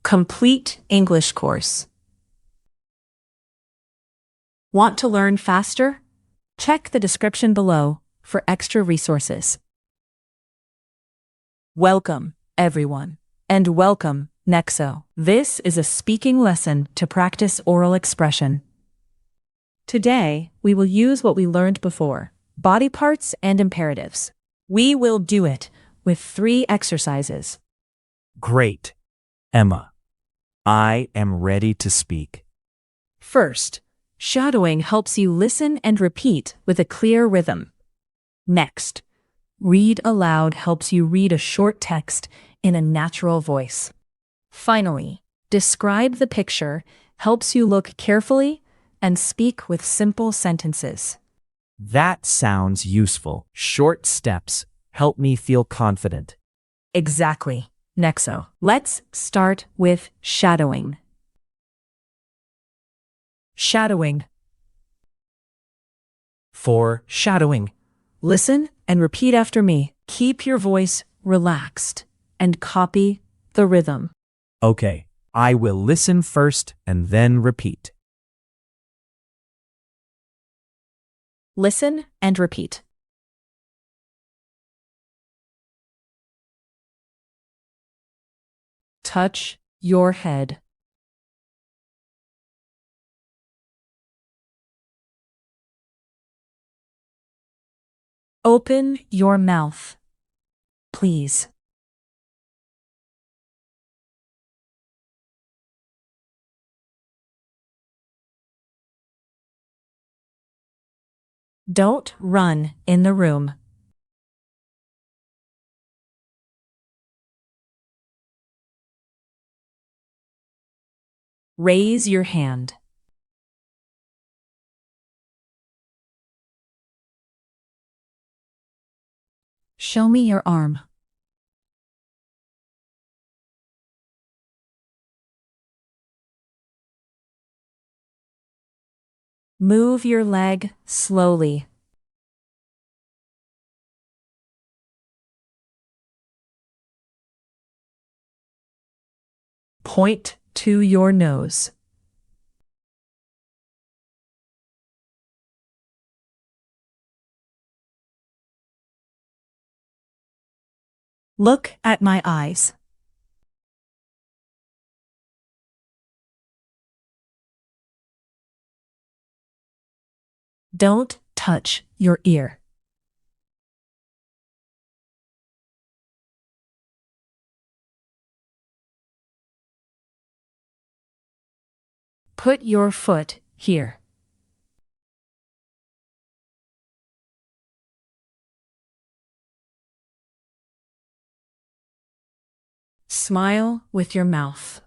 Complete English course. Want to learn faster? Check the description below for extra resources. Welcome, everyone, and welcome, Nexo. This is a speaking lesson to practice oral expression. Today, we will use what we learned before, body parts and imperatives. We will do it with 3 exercises. Great, Emma. I am ready to speak. First, shadowing helps you listen and repeat with a clear rhythm. Next, read aloud helps you read a short text in a natural voice. Finally, describe the picture helps you look carefully and speak with simple sentences. That sounds useful. Short steps help me feel confident. Exactly, Nexo. Let's start with shadowing. Shadowing. For shadowing, Listen and repeat after me. Keep your voice relaxed and copy the rhythm. okay, I will listen first and then repeat. Listen and repeat. Touch your head. Open your mouth, please. Don't run in the room. Raise your hand. Show me your arm. Move your leg slowly. Point to your nose. Look at my eyes. Don't touch your ear. Put your foot here. Smile with your mouth.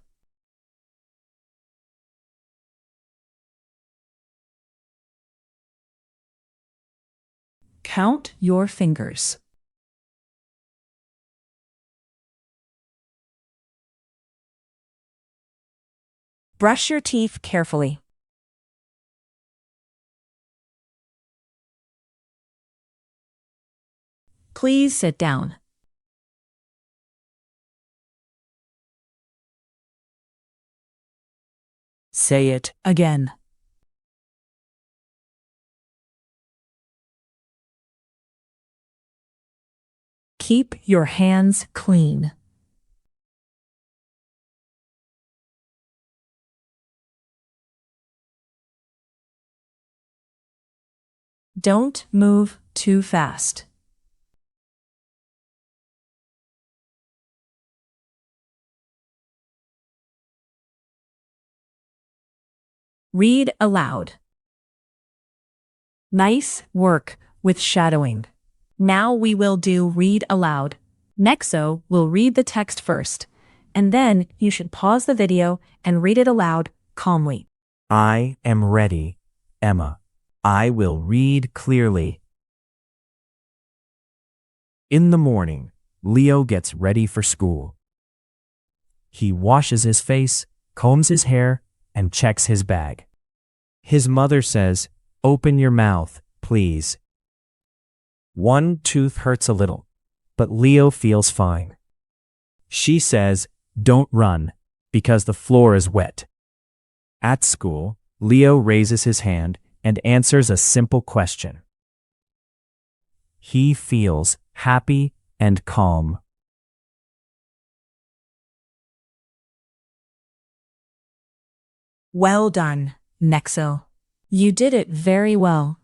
Count your fingers. Brush your teeth carefully. Please sit down. Say it again. Keep your hands clean. Don't move too fast. Read aloud. Nice work with shadowing. Now we will do read aloud. Nexo will read the text first, and then you should pause the video and read it aloud calmly. I am ready, Emma. I will read clearly. In the morning, Leo gets ready for school. He washes his face, combs his hair, and checks his bag. His mother says, "Open your mouth, please." One tooth hurts a little, but Leo feels fine. She says, "Don't run. because the floor is wet. At school, Leo raises his hand and answers a simple question. He feels happy and calm. Well done, Nexo. You did it very well.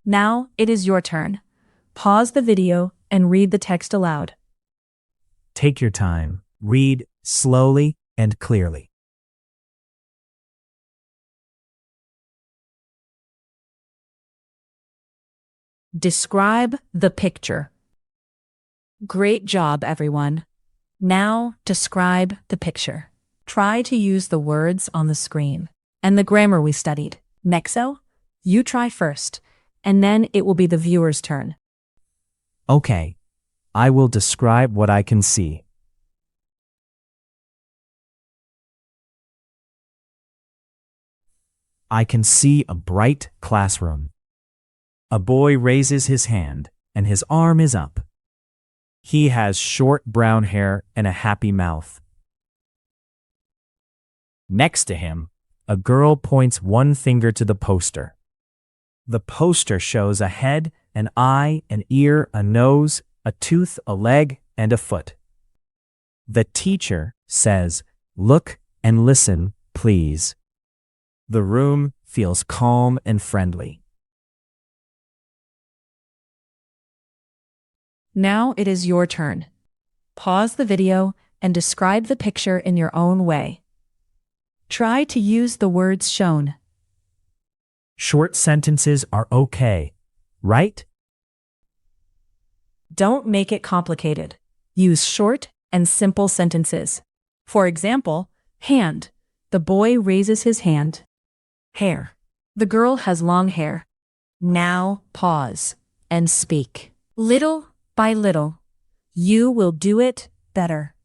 Now it is your turn. Pause the video and read the text aloud. Take your time. Read slowly and clearly. Describe the picture. Great job, everyone. Now describe the picture. Try to use the words on the screen and the grammar we studied. Nexo, you try first, and then it will be the viewer's turn. Okay, I will describe what I can see. I can see a bright classroom. A boy raises his hand, and his arm is up. He has short brown hair and a happy mouth. Next to him, a girl points one finger to the poster. The poster shows a head, an eye, an ear, a nose, a tooth, a leg, and a foot. The teacher says, "Look and listen, please." The room feels calm and friendly. Now it is your turn. Pause the video and describe the picture in your own way. Try to use the words shown. Short sentences are okay, right? Don't make it complicated. Use short and simple sentences. For example, hand. The boy raises his hand. Hair. The girl has long hair. Now pause and speak. Little by little, you will do it better.